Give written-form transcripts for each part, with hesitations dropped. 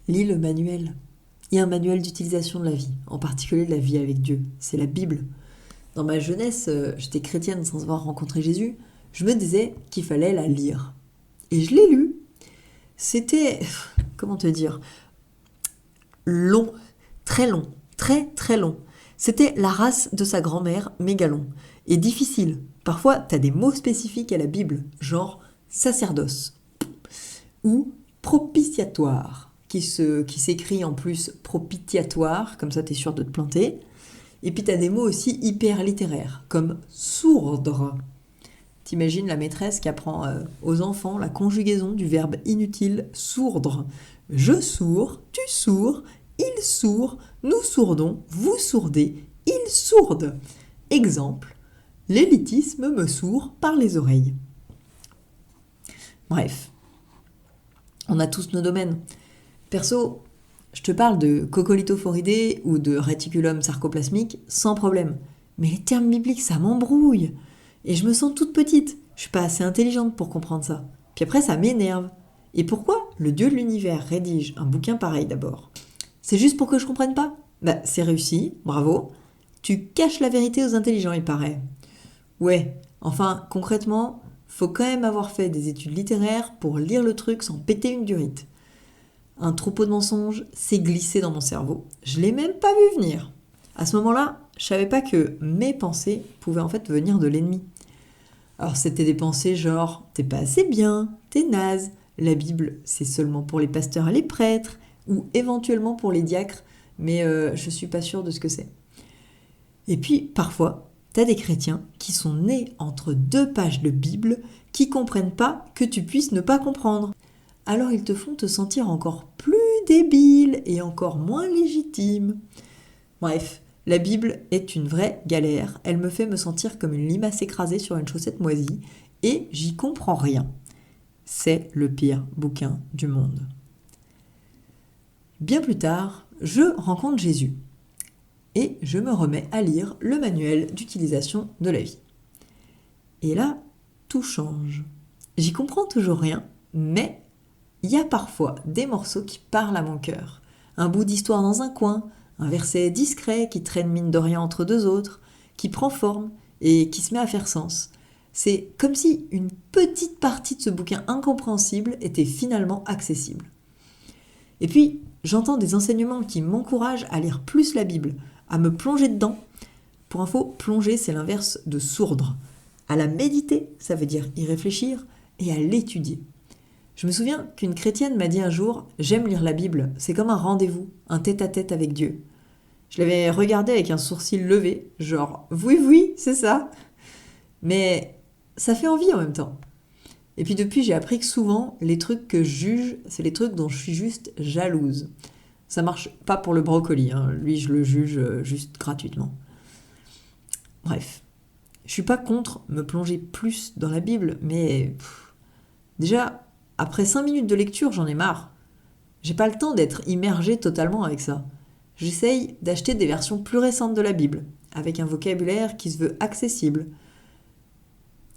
lis le manuel. Il y a un manuel d'utilisation de la vie, en particulier de la vie avec Dieu. C'est la Bible. Dans ma jeunesse, j'étais chrétienne sans avoir rencontré Jésus. Je me disais qu'il fallait la lire. Et je l'ai lu. C'était, comment te dire, long, très très long. C'était la race de sa grand-mère, méga long. Et difficile. Parfois, t'as des mots spécifiques à la Bible, genre sacerdoce ou propitiatoire, qui s'écrit en plus propitiatoire, comme ça t'es sûr de te planter. Et puis t'as des mots aussi hyper littéraires, comme sourdre. T'imagines la maîtresse qui apprend aux enfants la conjugaison du verbe inutile sourdre. Je sourd, tu sourds, il sourd, nous sourdons, vous sourdez, ils sourdent. Exemple, l'élitisme me sourd par les oreilles. Bref, on a tous nos domaines. Perso, je te parle de coccolitophoridés ou de réticulum sarcoplasmique sans problème. Mais les termes bibliques, ça m'embrouille. Et je me sens toute petite. Je suis pas assez intelligente pour comprendre ça. Puis après, ça m'énerve. Et pourquoi le Dieu de l'univers rédige un bouquin pareil d'abord? C'est juste pour que je comprenne pas? Bah, c'est réussi, bravo. Tu caches la vérité aux intelligents, il paraît. Ouais, enfin, concrètement, faut quand même avoir fait des études littéraires pour lire le truc sans péter une durite. Un troupeau de mensonges s'est glissé dans mon cerveau. Je l'ai même pas vu venir. À ce moment-là, je savais pas que mes pensées pouvaient en fait venir de l'ennemi. Alors c'était des pensées genre « t'es pas assez bien, t'es naze, la Bible c'est seulement pour les pasteurs et les prêtres » ou éventuellement pour les diacres, mais je suis pas sûre de ce que c'est. Et puis parfois, t'as des chrétiens qui sont nés entre deux pages de Bible qui comprennent pas que tu puisses ne pas comprendre. Alors ils te font te sentir encore plus débile et encore moins légitime. Bref, la Bible est une vraie galère. Elle me fait me sentir comme une limace écrasée sur une chaussette moisie et j'y comprends rien. C'est le pire bouquin du monde. Bien plus tard, je rencontre Jésus et je me remets à lire le manuel d'utilisation de la vie. Et là, tout change. J'y comprends toujours rien, mais il y a parfois des morceaux qui parlent à mon cœur. Un bout d'histoire dans un coin, un verset discret qui traîne mine de rien entre deux autres, qui prend forme et qui se met à faire sens. C'est comme si une petite partie de ce bouquin incompréhensible était finalement accessible. Et puis, j'entends des enseignements qui m'encouragent à lire plus la Bible, à me plonger dedans. Pour info, plonger, c'est l'inverse de sourdre. À la méditer, ça veut dire y réfléchir, et à l'étudier. Je me souviens qu'une chrétienne m'a dit un jour « J'aime lire la Bible, c'est comme un rendez-vous, un tête-à-tête avec Dieu. » Je l'avais regardé avec un sourcil levé, genre « Oui, c'est ça !» Mais ça fait envie en même temps. Et puis depuis, j'ai appris que souvent, les trucs que je juge, c'est les trucs dont je suis juste jalouse. Ça marche pas pour le brocoli, hein. Lui je le juge juste gratuitement. Bref, je suis pas contre me plonger plus dans la Bible, mais déjà, après 5 minutes de lecture, j'en ai marre. J'ai pas le temps d'être immergée totalement avec ça. J'essaye d'acheter des versions plus récentes de la Bible, avec un vocabulaire qui se veut accessible.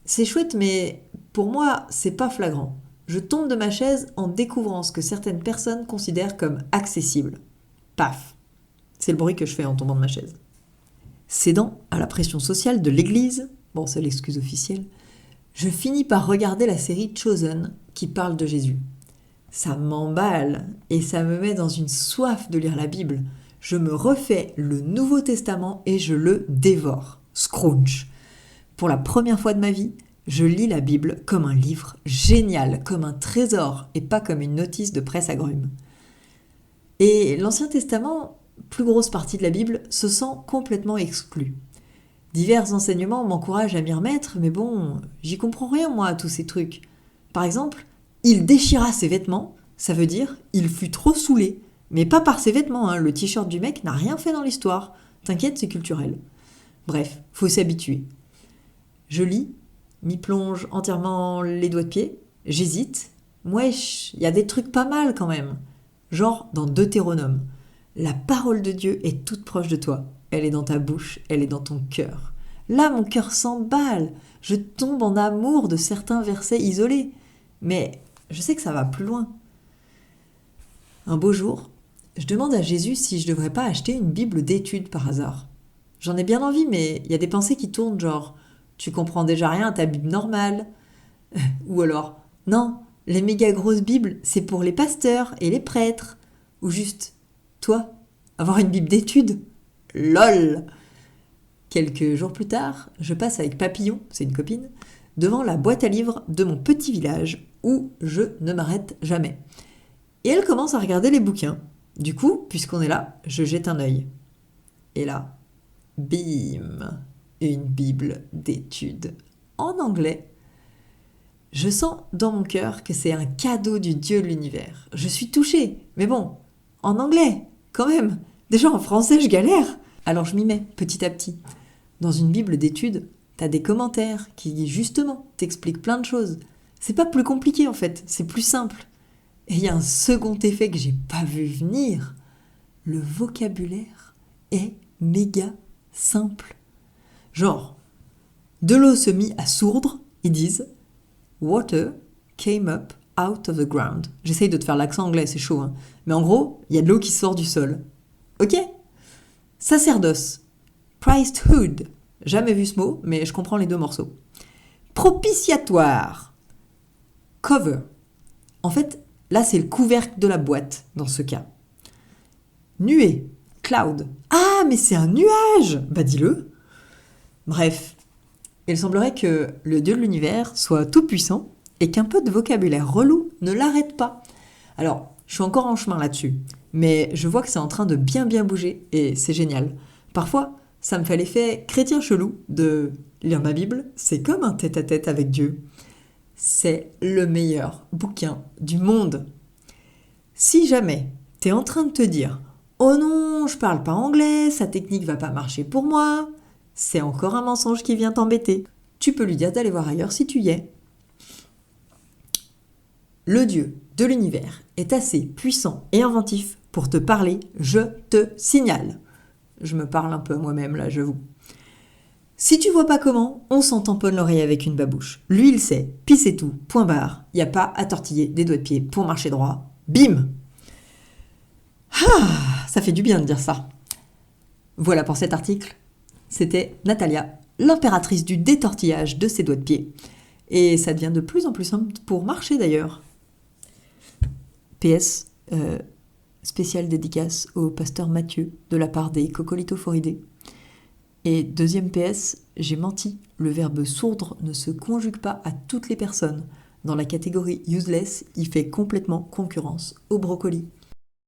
C'est chouette, mais pour moi, c'est pas flagrant. Je tombe de ma chaise en découvrant ce que certaines personnes considèrent comme accessible. Paf! C'est le bruit que je fais en tombant de ma chaise. Cédant à la pression sociale de l'Église, bon, c'est l'excuse officielle, je finis par regarder la série Chosen qui parle de Jésus. Ça m'emballe et ça me met dans une soif de lire la Bible. Je me refais le Nouveau Testament et je le dévore. Scrunch. Pour la première fois de ma vie, je lis la Bible comme un livre génial, comme un trésor et pas comme une notice de presse agrumes. Et l'Ancien Testament, plus grosse partie de la Bible, se sent complètement exclu. Divers enseignements m'encouragent à m'y remettre, mais bon, j'y comprends rien moi à tous ces trucs. Par exemple, il déchira ses vêtements, ça veut dire il fut trop saoulé. Mais pas par ses vêtements, hein, le t-shirt du mec n'a rien fait dans l'histoire. T'inquiète, c'est culturel. Bref, faut s'habituer. Je lis, m'y plonge entièrement les doigts de pied, j'hésite. Wesh, il y a des trucs pas mal quand même. Genre dans Deutéronome. La parole de Dieu est toute proche de toi. Elle est dans ta bouche, elle est dans ton cœur. Là, mon cœur s'emballe. Je tombe en amour de certains versets isolés. Mais je sais que ça va plus loin. Un beau jour, je demande à Jésus si je devrais pas acheter une Bible d'études par hasard. J'en ai bien envie, mais il y a des pensées qui tournent genre tu comprends déjà rien à ta Bible normale. Ou alors non, les méga grosses Bibles, c'est pour les pasteurs et les prêtres. Ou juste toi, avoir une Bible d'études. LOL. Quelques jours plus tard, je passe avec Papillon, c'est une copine, devant la boîte à livres de mon petit village où je ne m'arrête jamais. Et elle commence à regarder les bouquins. Du coup, puisqu'on est là, je jette un œil. Et là, bim, une Bible d'études en anglais. Je sens dans mon cœur que c'est un cadeau du Dieu de l'univers. Je suis touchée, mais bon, en anglais, quand même. Déjà en français, je galère. Alors je m'y mets petit à petit. Dans une Bible d'études, t'as des commentaires qui, justement, t'expliquent plein de choses. C'est pas plus compliqué en fait, c'est plus simple. Et il y a un second effet que j'ai pas vu venir. Le vocabulaire est méga simple. Genre, de l'eau se mit à sourdre, ils disent Water came up out of the ground. J'essaye de te faire l'accent anglais, c'est chaud, hein. Mais en gros, il y a de l'eau qui sort du sol. Ok? Sacerdoce. Priesthood. Jamais vu ce mot, mais je comprends les deux morceaux. Propitiatoire. Cover. En fait, là, c'est le couvercle de la boîte, dans ce cas. Nuée. Cloud. Ah, mais c'est un nuage! Bah dis-le. Bref, il semblerait que le Dieu de l'univers soit tout-puissant et qu'un peu de vocabulaire relou ne l'arrête pas. Alors, je suis encore en chemin là-dessus, mais je vois que c'est en train de bien bouger et c'est génial. Parfois, ça me fait l'effet chrétien chelou de lire ma Bible, c'est comme un tête-à-tête avec Dieu. C'est le meilleur bouquin du monde. Si jamais t'es en train de te dire « Oh non, je parle pas anglais, sa technique va pas marcher pour moi », c'est encore un mensonge qui vient t'embêter. Tu peux lui dire d'aller voir ailleurs si tu y es. Le Dieu de l'univers est assez puissant et inventif pour te parler, je te signale. Je me parle un peu à moi-même là, j'avoue. Si tu vois pas comment, on s'en tamponne l'oreille avec une babouche. Lui, il sait, pis c'est tout, point barre. Y a pas à tortiller des doigts de pied pour marcher droit. Bim! Ah, ça fait du bien de dire ça. Voilà pour cet article. C'était Natalia, l'impératrice du détortillage de ses doigts de pied. Et ça devient de plus en plus simple pour marcher d'ailleurs. PS, spéciale dédicace au pasteur Mathieu de la part des Coccolithophoridae. Et deuxième PS, j'ai menti, le verbe sourdre ne se conjugue pas à toutes les personnes. Dans la catégorie useless, il fait complètement concurrence au brocoli.